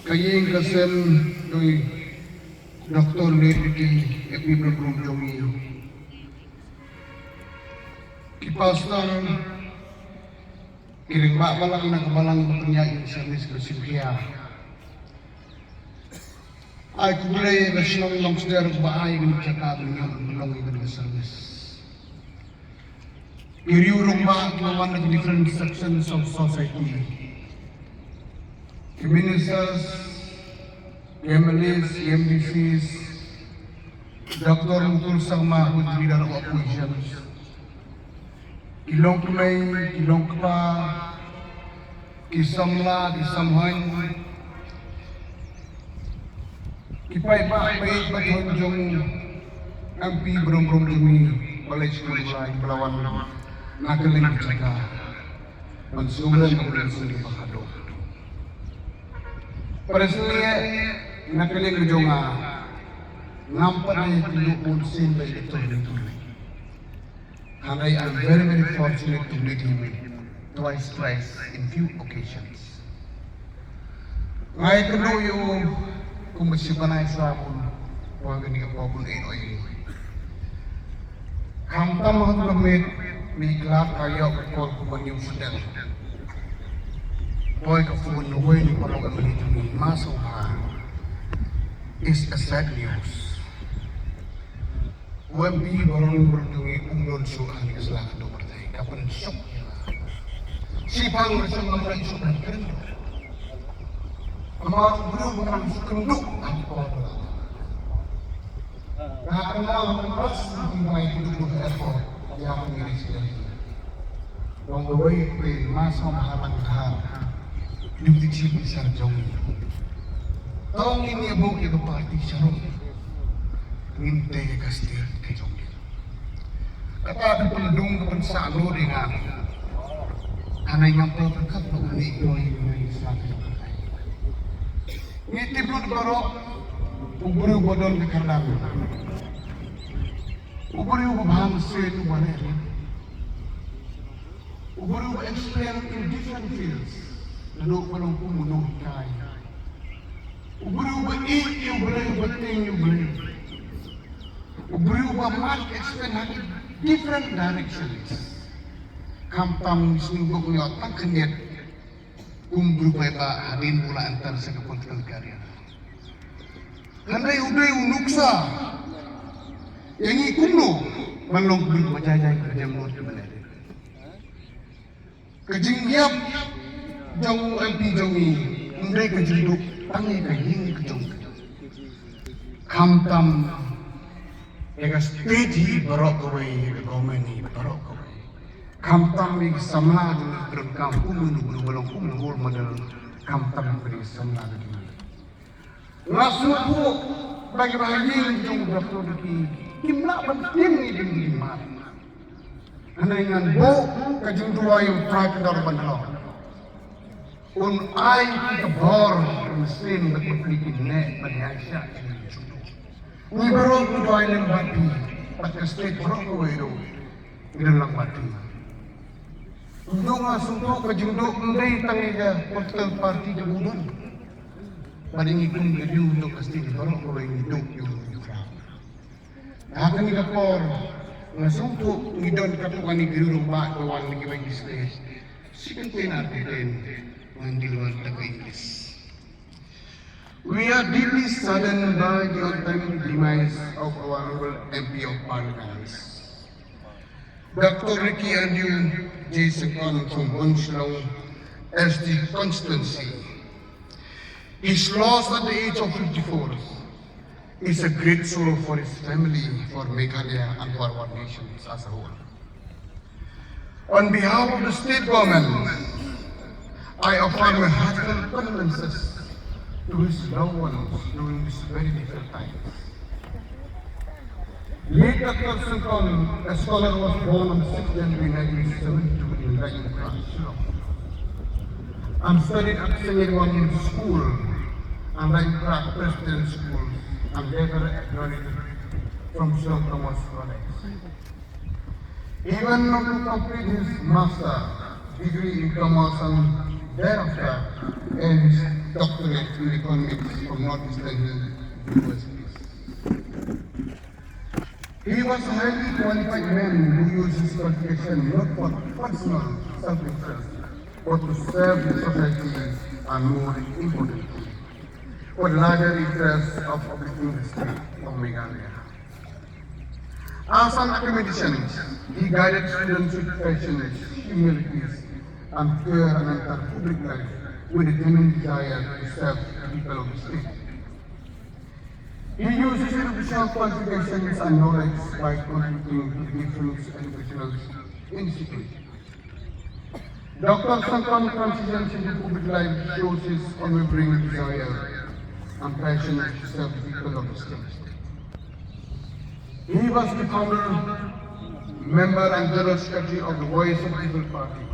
Kayeng kasen doy Dr. Lady Epibrom Jomi Kipastan kiring malang nakabalang penyayi service kesimpiya ay kulay national long seder baay ng tsaka ng long ibig service kiriurong ba naman ng different sections of society ministers, MLAs, MDCs, Dr. Mutul Sama, who's the leader of opposition, Kilong Kumay, Kilong Kpa, Kisamla, Kisamhan, Kipay pa, Pay, Baton Jong, MP, Brom Jumi, Balay Sngewbhalang Dhar, Nagaling Tsaka, Mansulan ng Rinsun Bakado. Personally, nakaling ko nga nampak na tinupon sin by ito nito. And I am very fortunate to meet him twice in few occasions. Ngayon ko yung kung masipanay sa akong huwag ganyan po akong inoy. Kamta mga lamit, may klap kayo ako kung yung sudel. Boy ka po ng way ni Palogan Malito ni Masoha is a sad news. UMP barang berdungi umron suhan keselaka do partai kapan syok sipang bersama mereka sudah keren amar belum menang kenduk ang kotor nah kenal terus dimulai hidup effort yang mengiris dari dong way pe Sngewbhalang Dhar yung diksip besar jauh. Tong ini abog iba party Sharud Ngin Tei kastir ke jauh. Kata ada pendung kepensa lori nga. Hanay nga po terkat na uni ko yung isa ke jauh. Ngiti blood baro uburu bodon ke kardang. Uburu bahang sen waler. Uburu expert in different fields. Lalu kalau pumunuh kaya, ubah yung ting yung ubah mark expand different directions. Kampang sinubok niyo at pagkanyat berubah ba hadin pula antar sa political career. Kanday uday unuksa, yang ikumno manlong berubah majajay kerja mulut kebenaran. Kejingyap jauh MP jauh ini, mereka jenduk tangi kaying kejong. Kamtam, mereka stage barok kawai, government ni barok kawai. Kamtam mereka samla dengan berkam umur balong umur model kamtam mereka samla dengan. Ngasuku bagi bahagian jauh doktor di kimla penting ni di mana. Anda ingat bo kajeng dua yang terakhir dari bandar. Un ay kabor mesin berkumpulin nek berhasil ni baru doain yang bati pakai state baru kau itu dalam bati undang asumto kejunduk ndai tangiga political party kemudian paling ikut jadi untuk pasti baru kau ini hidup yung akan ni kapor ngasumto ngidon katukan ni gerurung ba kawan lagi bagi state sikan natin Mandiluan taga Ingles. We are deeply saddened by the untimely demise of our honorable MP of Parliament, Dr. Ricky Andrew J. Syngkon from Bunslong SD constituency. His loss at the age of 54 is a great sorrow for his family, for Meghalaya, and for our nations as a whole. On behalf of the state government, I offer my heartfelt condolences to his loved ones during this very difficult time. Late Dr. Syngkon, a scholar, was born on 6 January 1972 in Ngin Buh, and studied at Sngewbhalang School and Ngin President School, and later graduated from Syngkon College. Even not to complete his master degree in commerce and thereafter and his doctorate in economics from Northeastern universities. He was a highly qualified man who used his qualification not for personal self-interest, but to serve the society and, more importantly, for the larger interests of uplifting the state of Meghalaya. As an academician, he guided students with passion, humility, and care and enter public life with a genuine desire to serve the people of the state. He used his educational qualifications and knowledge by contributing to the different educational institutes. Dr. Syngkon transitions into public life shows his unwavering desire and passion to serve the people of the state. He was the founder, member and general secretary of the Voice of People Party.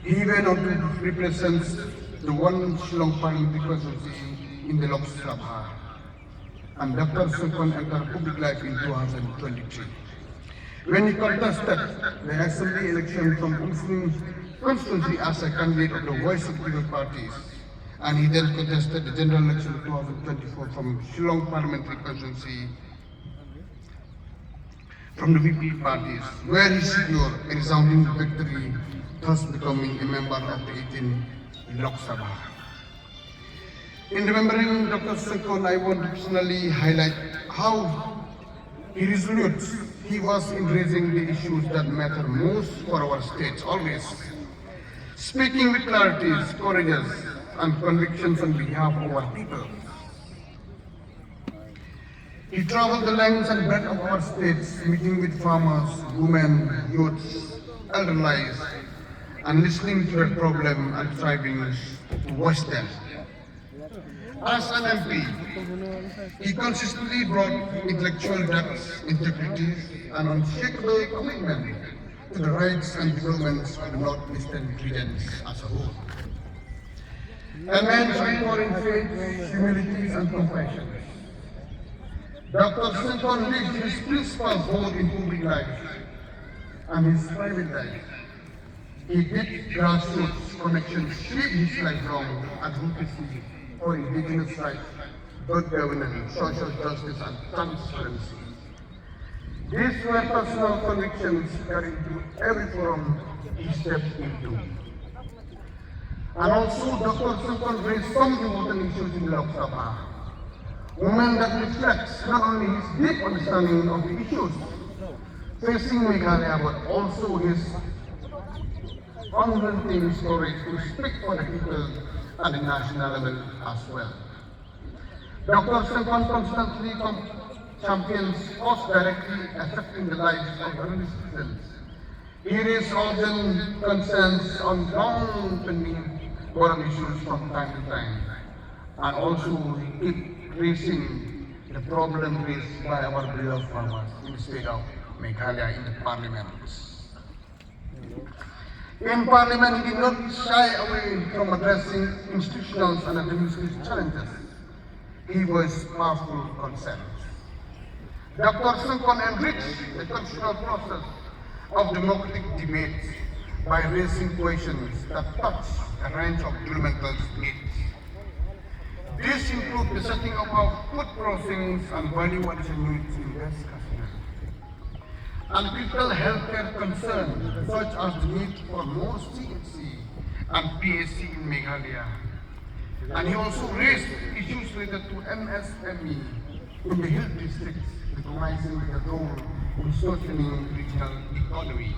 He went on to represent the one Shillong parliamentary constituency in the Lok Sabha. And Dr. Syngkon entered public life in 2023. When he contested the assembly election from Muslim constituency as a candidate of the Voice of People Parties, and he then contested the general election of 2024 from Shillong parliamentary constituency from the VP parties, where he secured a resounding victory, thus becoming a member of the 18th Lok Sabha. In remembering Dr. Syngkon, I want to personally highlight how resolute he was in raising the issues that matter most for our states, always speaking with clarity, courage, and convictions on behalf of our people. He traveled the length and breadth of our states, meeting with farmers, women, youths, elderly, and listening to their problem and striving to voice them. As an MP, he consistently brought intellectual depth, integrity, and unshakable commitment to the rights and developments of the Northeastern regions as a whole. A man high in faith, humility, and compassion. Dr. Syngkon lived his principles both in public life and his private life. He did grassroots connections, shaped his lifelong advocacy for indigenous rights, good governance, social justice, and transparency. These were personal convictions carried to every forum he stepped into. And also, Dr. Syngkon raised some important issues in Lok Sabha. Women that reflects not only his deep understanding of the issues facing Meghalaya, but also his unrelenting courage to speak for the people at the national level as well. Dr. Syngkon constantly champions cause directly affecting the lives of ordinary citizens. He raised urgent concerns on long-pending foreign issues from time to time, and also keep raising the problem raised by our beloved farmers in the state of Meghalaya in the parliament. In parliament, he did not shy away from addressing institutional and administrative challenges. He voiced powerful concerns. Dr. Syngkon enriched the constitutional process of democratic debate by raising questions that touch a range of developmental needs. These include the setting up of food crossings and value addition units in West Kashmir, and critical healthcare concerns such as the need for more CHC and PSC in Meghalaya. And he also raised issues related to MSME in the hill districts, recognizing their role in strengthening regional economy.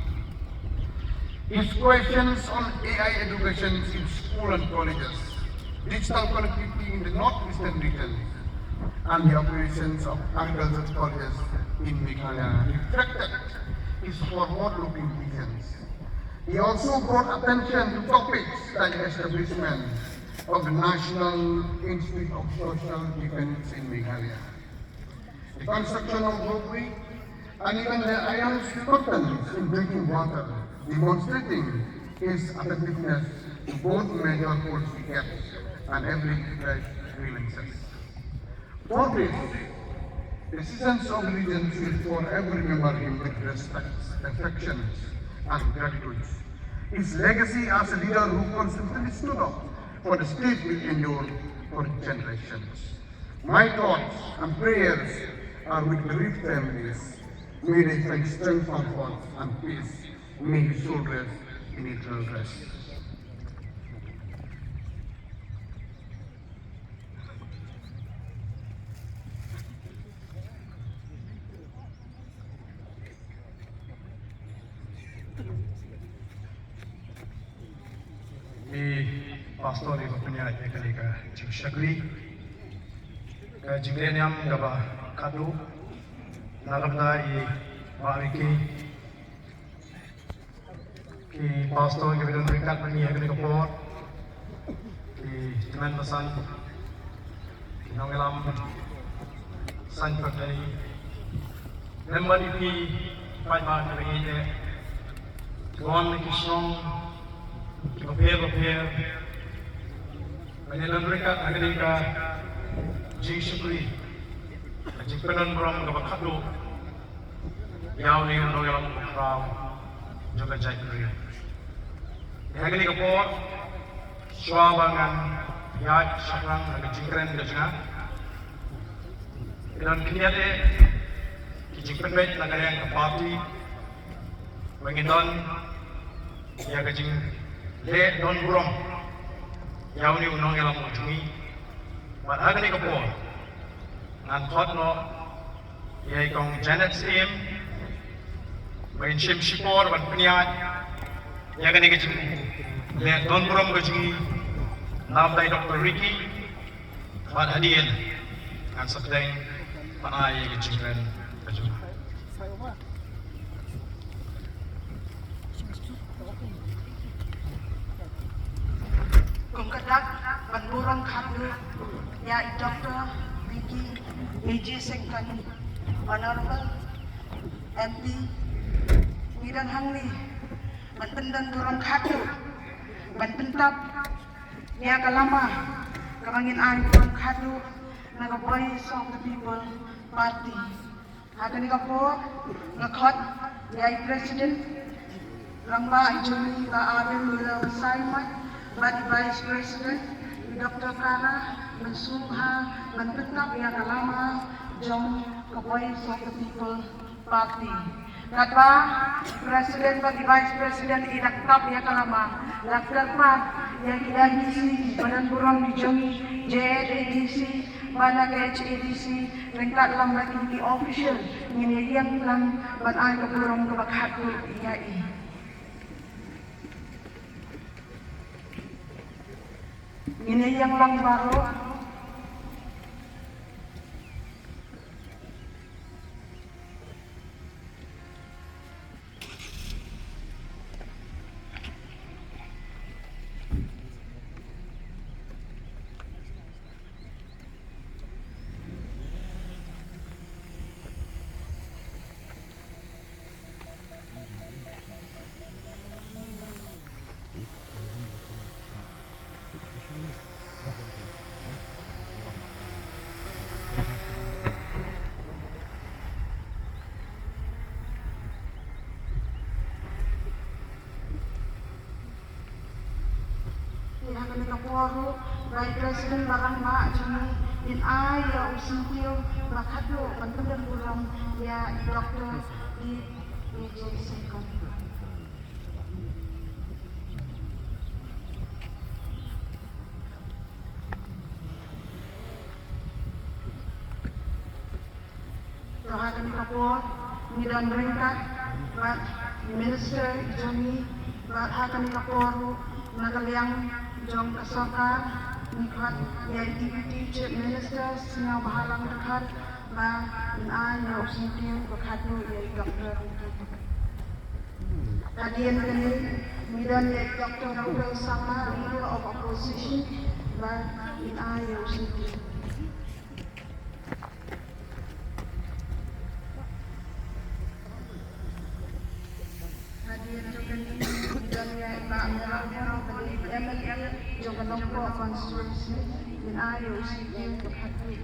His questions on AI education in school and colleges, digital connectivity in the northeastern region, and the operations of agricultural colleges in Meghalaya reflected his forward-looking visions. He also brought attention to topics like the establishment of the National Institute of Social Defense in Meghalaya, the construction of roadway, and even the iron importance in drinking water, demonstrating his attentiveness to both major policy gaps and every grievances. For this, the citizens of the region should forever remember him with respect, affection, and gratitude. His legacy as a leader who consistently stood up for the state will endure for generations. My thoughts and prayers are with bereaved families. May they find strength, comfort, and peace. May his soul rest in eternal rest. Pastor ibu punya kali ke Syagri ke Jingleniam gaba kadu narabda I bawiki ki pastor ke bidang ringkat punya kali ke port ki teman pesan nongelam san pakari member ki pai ba ke ini tuan ki song prepare Menyelam mereka agak jing syukri, jing penan beram dapat kado, yang ni orang yang berperang juga jai kiri. Yang ni kapor, swabangan, ya syarang agak jing keren juga jangan. Dan kini ada jing penbet agak yang parti, mengindan, ya agak jing le don beram. Yang ni unang yang lama cumi, pada hari ni kapor, ngan thot no, ia kong Janet Sim, main sim sipor, ban peniat, yang ni kecil, le don beram kecil, nama dari Dr. Ricky, pada hari ini, ngan sedang panai kecil kan, kecil. Kongkadak Bandurang Kadu Ya Dr. Vicky AJ Syngkon Honorable MP Bidang Hangli Bantendan Durang Kadu Bantentap Ya Kalama Kamangin Ay Durang Kadu Naga Voice of the People Party Hagan ni kapo Ngakot Ya President Rangba Ijumi Ba Aben Mila Saimat Badi Vice President, Dr. Kana, Mansumha, Manpetap yang lama, Jom ke Voice of the People Party. Kadwa, Presiden bagi Vice President idak tap yang lama, Dr. Pat yang IDC, Badan Burung di Jomi, JADC, Banak HADC, ringkat lam bagi di official, ini yang lang banai ke burung ke bakhatu IAI. Ini yang lang baru. Yang kaporo, Vice President barang mak jumi in ay ya usintiyo makado pantulan burang ya Dr. di Syngkon. Tuhan kapor, nidan ringkat, bat Minister jumi, bat hakan kaporo, nagaliang Jom Kasoka, Nikhat, yang Deputy Chief Minister Sngewbhalang Dhar, ba Inay yang usintiyo bakado ya Dr. Hadian kini, midan ya Dr. Raul Sama, Leader of Opposition, ba Inay yang usintiyo. Hadian kini, midan ya Pak Amir MLL Sngewbhalang constituency in IOC in the country.